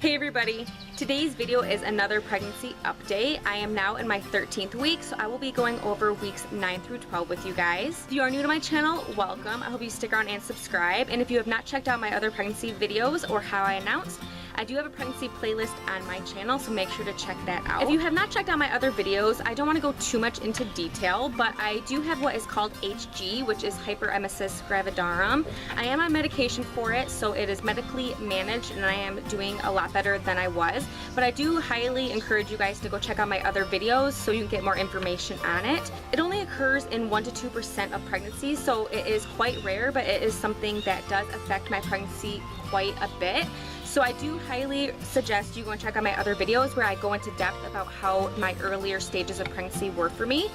Hey everybody! Today's video is another pregnancy update. I am now in my 13th week, so I will be going over weeks 9 through 12 with you guys. If you are new to my channel, welcome. I hope you stick around and subscribe. And if you have not checked out my other pregnancy videos or how I announced, I do have a pregnancy playlist on my channel, so make sure to check that out. If you have not checked out my other videos, I don't want to go too much into detail, but I do have what is called HG, which is hyperemesis gravidarum. I am on medication for it, so it is medically managed, and I am doing a lot better than I was. But I do highly encourage you guys to go check out my other videos so you can get more information on it. It only occurs in 1 to 2% of pregnancies, so it is quite rare, but it is something that does affect my pregnancy quite a bit. So I do highly suggest you go and check out my other videos where I go into depth about how my earlier stages of pregnancy were for me.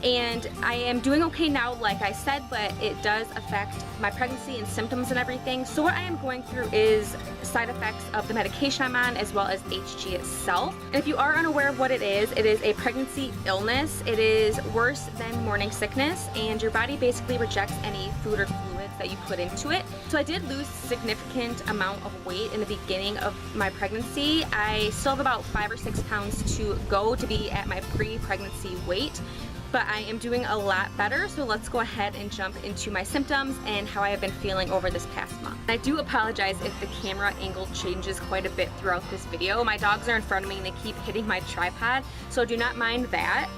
And I am doing okay now, like I said, but it does affect my pregnancy and symptoms and everything. So what I am going through is side effects of the medication I'm on, as well as HG itself. And if you are unaware of what it is a pregnancy illness. It is worse than morning sickness, and your body basically rejects any food or fluids that you put into it. So I did lose a significant amount of weight in the beginning of my pregnancy. I still have about 5 or 6 pounds to go to be at my pre-pregnancy weight, but I am doing a lot better. So let's go ahead and jump into my symptoms and how I have been feeling over this past month. I do apologize if the camera angle changes quite a bit throughout this video. My dogs are in front of me and they keep hitting my tripod, so do not mind that.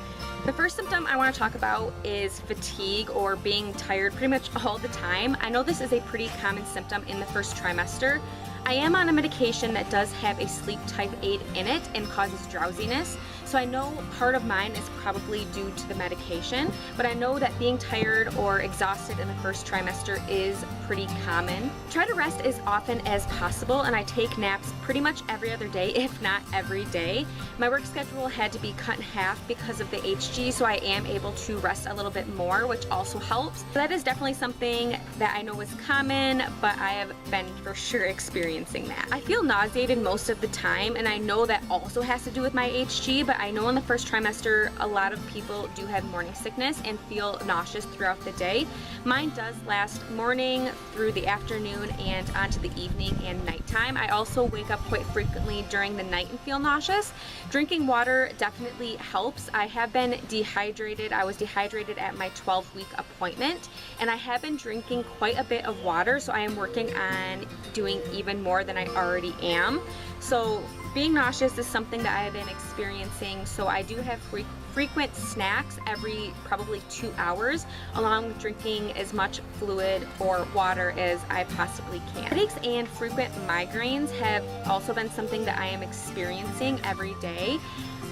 The first symptom I want to talk about is fatigue, or being tired pretty much all the time. I know this is a pretty common symptom in the first trimester. I am on a medication that does have a sleep type aid in it and causes drowsiness. So I know part of mine is probably due to the medication, but I know that being tired or exhausted in the first trimester is pretty common. Try to rest as often as possible, and I take naps pretty much every other day, if not every day. My work schedule had to be cut in half because of the HG, so I am able to rest a little bit more, which also helps. So that is definitely something that I know is common, but I have been for sure experiencing that. I feel nauseated most of the time, and I know that also has to do with my HG, but I know in the first trimester a lot of people do have morning sickness and feel nauseous throughout the day. Mine does last morning through the afternoon and onto the evening and nighttime. I also wake up quite frequently during the night and feel nauseous. Drinking water definitely helps. I have been dehydrated. I was dehydrated at my 12-week appointment, and I have been drinking quite a bit of water, so I am working on doing even more than I already am. So being nauseous is something that I have been experiencing, so I do have frequent snacks every probably 2 hours, along with drinking as much fluid or water as I possibly can. Headaches and frequent migraines have also been something that I am experiencing every day.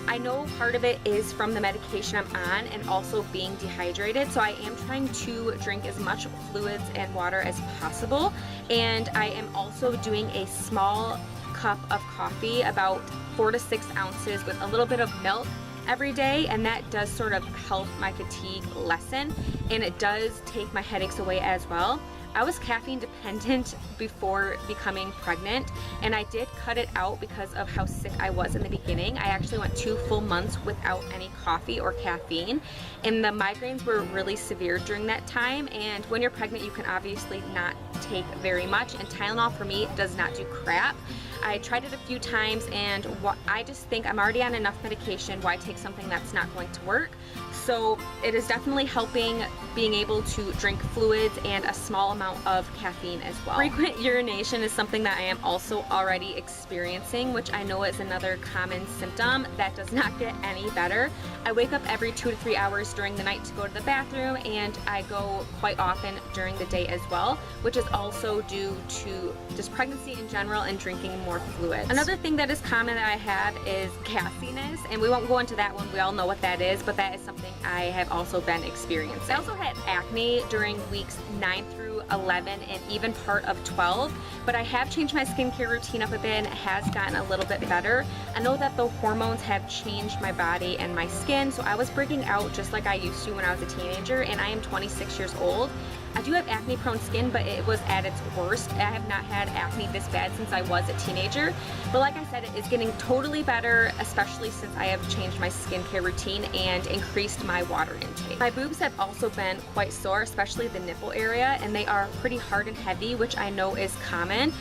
I know part of it is from the medication I'm on and also being dehydrated, so I am trying to drink as much fluids and water as possible, and I am also doing a small cup of coffee, about 4 to 6 ounces, with a little bit of milk every day, and that does sort of help my fatigue lessen, and it does take my headaches away as well. I was caffeine dependent before becoming pregnant, and I did cut it out because of how sick I was in the beginning. I actually went 2 full months without any coffee or caffeine, and the migraines were really severe during that time. And when you're pregnant, you can obviously not take very much, and Tylenol for me does not do crap. I tried it a few times, and I just think I'm already on enough medication. Why take something that's not going to work? So it is definitely helping being able to drink fluids and a small amount of caffeine as well. Frequent urination is something that I am also already experiencing, which I know is another common symptom that does not get any better. I wake up every 2 to 3 hours during the night to go to the bathroom, and I go quite often during the day as well, which is also due to just pregnancy in general and drinking more fluids. Another thing that is common that I have is gassiness, and we won't go into that one. We all know what that is, but that is something I have also been experiencing. I also had acne during weeks 9 through 11 and even part of 12, but I have changed my skincare routine up a bit, and it has gotten a little bit better. I know that the hormones have changed my body and my skin, so I was breaking out just like I used to when I was a teenager, and I am 26 years old. I do have acne prone skin, but it was at its worst. I have not had acne this bad since I was a teenager. But like I said, it is getting totally better, especially since I have changed my skincare routine and increased my water intake. My boobs have also been quite sore, especially the nipple area, and they are pretty hard and heavy, which I know is common.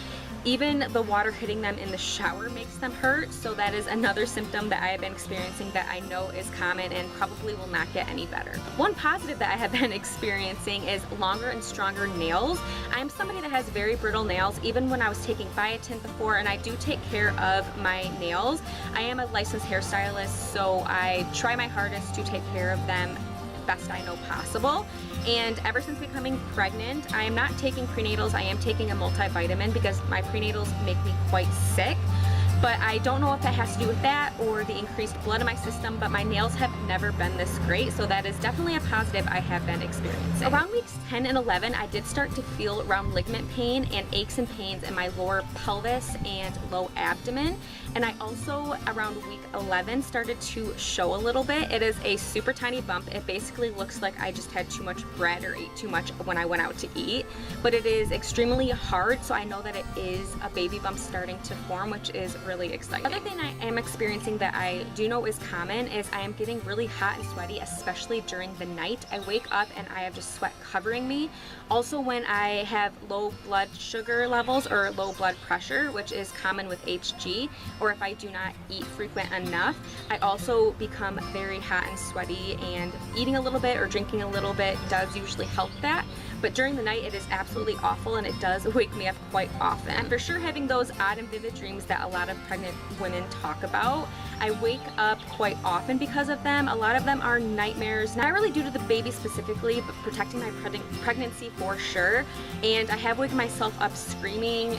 Even the water hitting them in the shower makes them hurt, so that is another symptom that I have been experiencing that I know is common and probably will not get any better. One positive that I have been experiencing is longer and stronger nails. I'm somebody that has very brittle nails, even when I was taking biotin before, and I do take care of my nails. I am a licensed hairstylist, so I try my hardest to take care of them best I know possible. And ever since becoming pregnant, I am not taking prenatals. I am taking a multivitamin because my prenatals make me quite sick. But I don't know if that has to do with that or the increased blood in my system, but my nails have never been this great, so that is definitely a positive I have been experiencing. Around weeks 10 and 11, I did start to feel around ligament pain and aches and pains in my lower pelvis and low abdomen. And I also, around week 11, started to show a little bit. It is a super tiny bump. It basically looks like I just had too much bread or ate too much when I went out to eat. But it is extremely hard, so I know that it is a baby bump starting to form, which is really exciting. Other thing I am experiencing that I do know is common is I am getting really hot and sweaty, especially during the night. I wake up and I have just sweat covering me. Also, when I have low blood sugar levels or low blood pressure, which is common with HG, or if I do not eat frequent enough, I also become very hot and sweaty, and eating a little bit or drinking a little bit does usually help that. But during the night, it is absolutely awful, and it does wake me up quite often. I'm for sure having those odd and vivid dreams that a lot of pregnant women talk about. I wake up quite often because of them. A lot of them are nightmares, not really due to the baby specifically, but protecting my pregnancy for sure. And I have waken myself up screaming,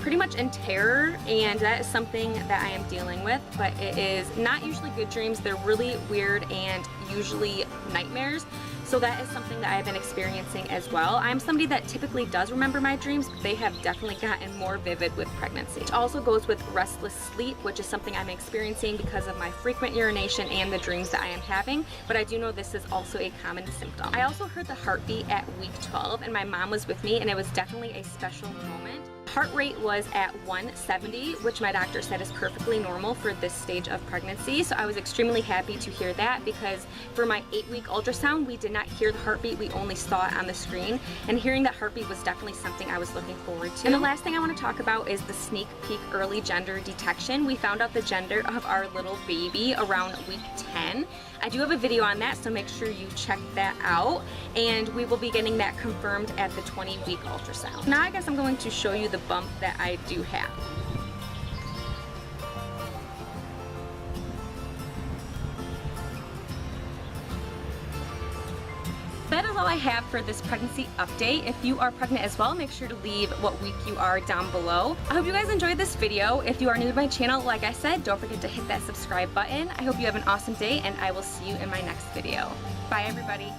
pretty much in terror, and that is something that I am dealing with. But it is not usually good dreams. They're really weird and usually nightmares. So that is something that I've been experiencing as well. I'm somebody that typically does remember my dreams, but they have definitely gotten more vivid with pregnancy. It also goes with restless sleep, which is something I'm experiencing because of my frequent urination and the dreams that I am having, but I do know this is also a common symptom. I also heard the heartbeat at week 12, and my mom was with me, and it was definitely a special moment. Heart rate was at 170, which my doctor said is perfectly normal for this stage of pregnancy. So I was extremely happy to hear that, because for my 8-week ultrasound, we did not hear the heartbeat, we only saw it on the screen. And hearing that heartbeat was definitely something I was looking forward to. And the last thing I want to talk about is the sneak peek early gender detection. We found out the gender of our little baby around week 10. I do have a video on that, so make sure you check that out, and we will be getting that confirmed at the 20-week ultrasound. Now I guess I'm going to show you the bump that I do have. That is all I have for this pregnancy update. If you are pregnant as well, make sure to leave what week you are down below. I hope you guys enjoyed this video. If you are new to my channel, like I said, don't forget to hit that subscribe button. I hope you have an awesome day, and I will see you in my next video. Bye, everybody.